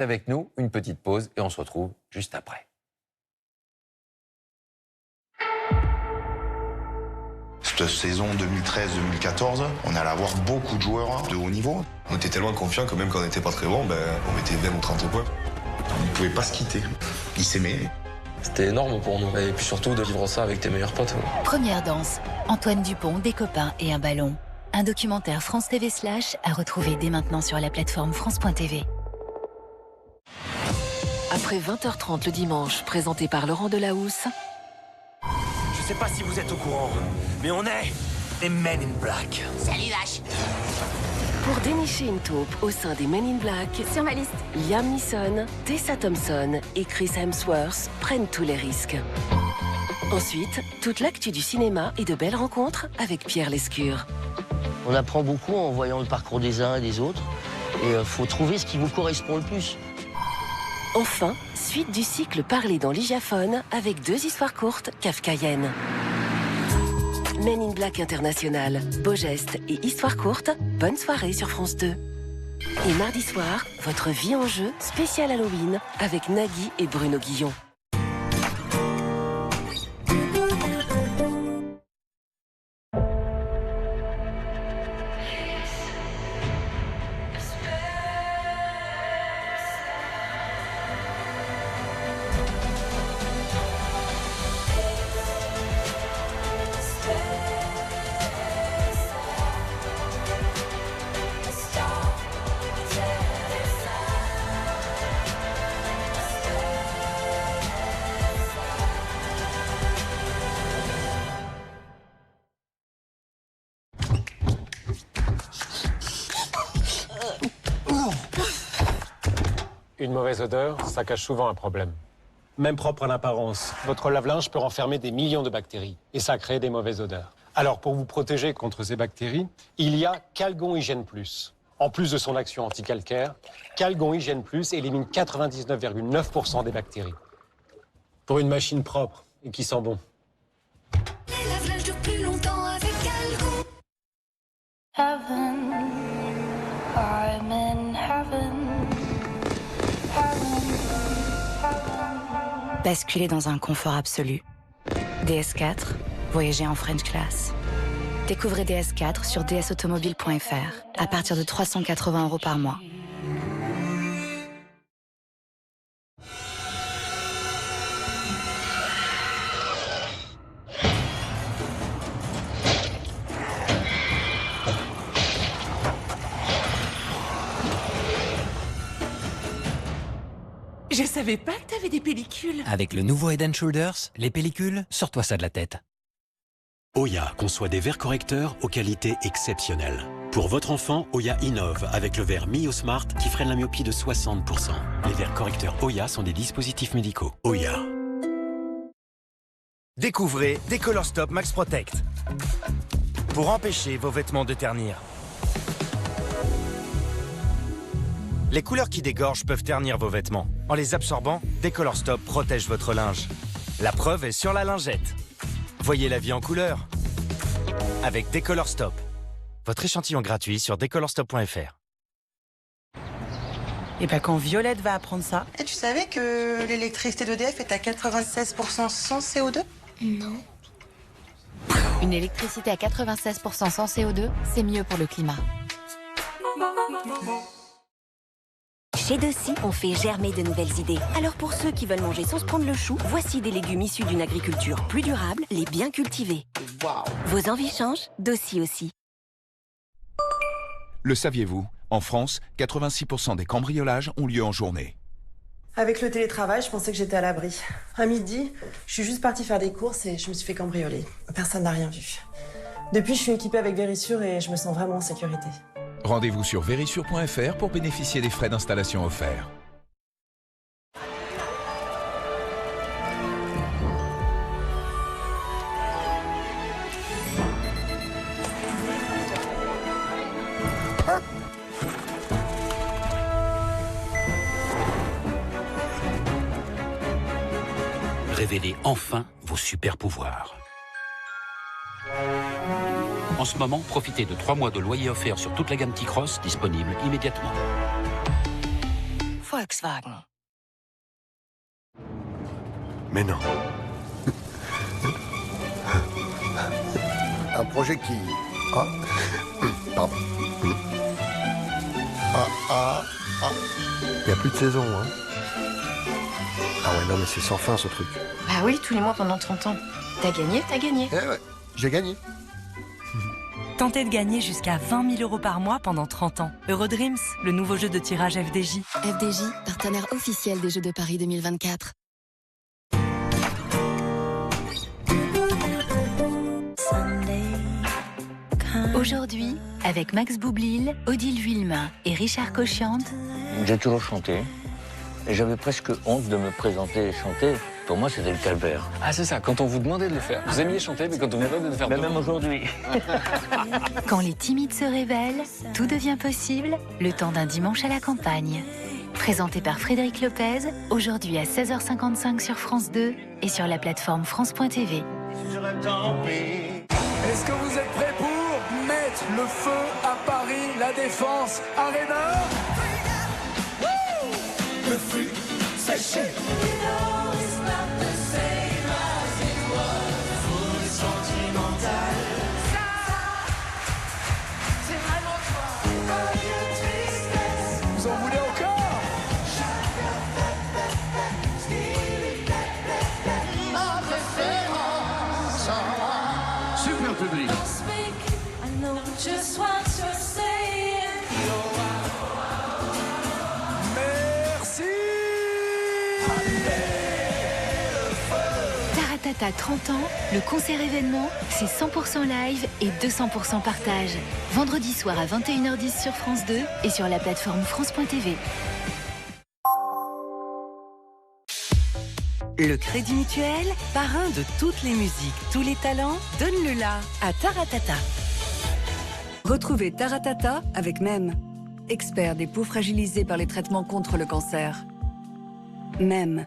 avec nous, une petite pause et on se retrouve juste après. Cette saison 2013-2014, on allait avoir beaucoup de joueurs de haut niveau. On était tellement confiants que même quand on n'était pas très bon, on mettait 20 ou 30 points. On ne pouvait pas se quitter. Ils s'aimaient. C'était énorme pour nous. Et puis surtout de vivre ça avec tes meilleurs potes. Première danse. Antoine Dupont, des copains et un ballon. Un documentaire France TV / à retrouver dès maintenant sur la plateforme France.tv. Après 20h30 le dimanche, présenté par Laurent Delahousse. Je sais pas si vous êtes au courant, mais on est les Men in Black. Salut H. Pour dénicher une taupe au sein des Men in Black, Sur ma liste. Liam Neeson, Tessa Thompson et Chris Hemsworth prennent tous les risques. Ensuite, toute l'actu du cinéma et de belles rencontres avec Pierre Lescure. On apprend beaucoup en voyant le parcours des uns et des autres. Et il faut trouver ce qui vous correspond le plus. Enfin, suite du cycle Parler dans l'Igiaphone avec 2 histoires courtes kafkaïennes. Men in Black International, Beau Geste et Histoire courte, bonne soirée sur France 2. Et mardi soir, votre vie en jeu, spécial Halloween, avec Nagui et Bruno Guillon. Une mauvaise odeur, ça cache souvent un problème. Même propre à l'apparence, votre lave-linge peut renfermer des millions de bactéries et ça crée des mauvaises odeurs. Alors pour vous protéger contre ces bactéries, il y a Calgon Hygiène Plus. En plus de son action anticalcaire, Calgon Hygiène Plus élimine 99,9% des bactéries. Pour une machine propre et qui sent bon. Les lave-linge durent plus longtemps avec Calgon. Heaven, I'm in heaven. Basculer dans un confort absolu. DS4, voyager en French class. Découvrez DS4 sur dsautomobile.fr à partir de 380 € par mois. Je savais pas que t'avais des pellicules. Avec le nouveau Head & Shoulders, les pellicules, sors-toi ça de la tête. Oya conçoit des verres correcteurs aux qualités exceptionnelles. Pour votre enfant, Oya innove avec le verre MioSmart qui freine la myopie de 60%. Les verres correcteurs Oya sont des dispositifs médicaux. Oya. Découvrez Décolor Stop Max Protect. Pour empêcher vos vêtements de ternir. Les couleurs qui dégorgent peuvent ternir vos vêtements. En les absorbant, Décolor Stop protège votre linge. La preuve est sur la lingette. Voyez la vie en couleur avec Décolor Stop. Votre échantillon gratuit sur décolorstop.fr. Et ben quand Violette va apprendre ça... Et tu savais que l'électricité d'EDF est à 96% sans CO2 ? Non. Une électricité à 96% sans CO2, c'est mieux pour le climat. Chez Dossi, on fait germer de nouvelles idées. Alors pour ceux qui veulent manger sans se prendre le chou, voici des légumes issus d'une agriculture plus durable, les bien cultivés. Wow. Vos envies changent, Dossi aussi. Le saviez-vous ? En France, 86% des cambriolages ont lieu en journée. Avec le télétravail, je pensais que j'étais à l'abri. À midi, je suis juste partie faire des courses et je me suis fait cambrioler. Personne n'a rien vu. Depuis, je suis équipée avec Verisure et je me sens vraiment en sécurité. Rendez-vous sur verisure.fr pour bénéficier des frais d'installation offerts. Révélez enfin vos super pouvoirs. En ce moment, profitez de 3 mois de loyer offert sur toute la gamme T-Cross, disponible immédiatement. Faut Volkswagen. Mais non. Un projet qui... Ah. Pardon. Il n'y a plus de saison, hein. Ah ouais, non, mais c'est sans fin, ce truc. Bah oui, tous les mois pendant 30 ans. T'as gagné, t'as gagné. Eh ouais, j'ai gagné. Tentez de gagner jusqu'à 20 000 € par mois pendant 30 ans. Eurodreams, le nouveau jeu de tirage FDJ. FDJ, partenaire officiel des Jeux de Paris 2024. Aujourd'hui, avec Max Boublil, Odile Vuillemin et Richard Cochiante. J'ai toujours chanté. Et j'avais presque honte de me présenter et chanter. Pour moi, c'était le calvaire. Ah, c'est ça, quand on vous demandait de le faire. Vous aimiez chanter, mais quand on vous demandait de le faire... Mais même aujourd'hui. Quand les timides se révèlent, tout devient possible, le temps d'un dimanche à la campagne. Présenté par Frédéric Lopez, aujourd'hui à 16h55 sur France 2 et sur la plateforme France.tv. Est-ce que vous êtes prêts pour mettre le feu à Paris, la Défense Arena? Le fruit séché. Vous en voulez encore? Super public. Merci. Taratata 30 ans, le concert événement, c'est 100% live et 200% partage. Vendredi soir à 21h10 sur France 2 et sur la plateforme France.tv. Le Crédit Mutuel, parrain de toutes les musiques, tous les talents, donne-le là à Taratata. Retrouvez Taratata avec MEM, expert des peaux fragilisées par les traitements contre le cancer. MEM.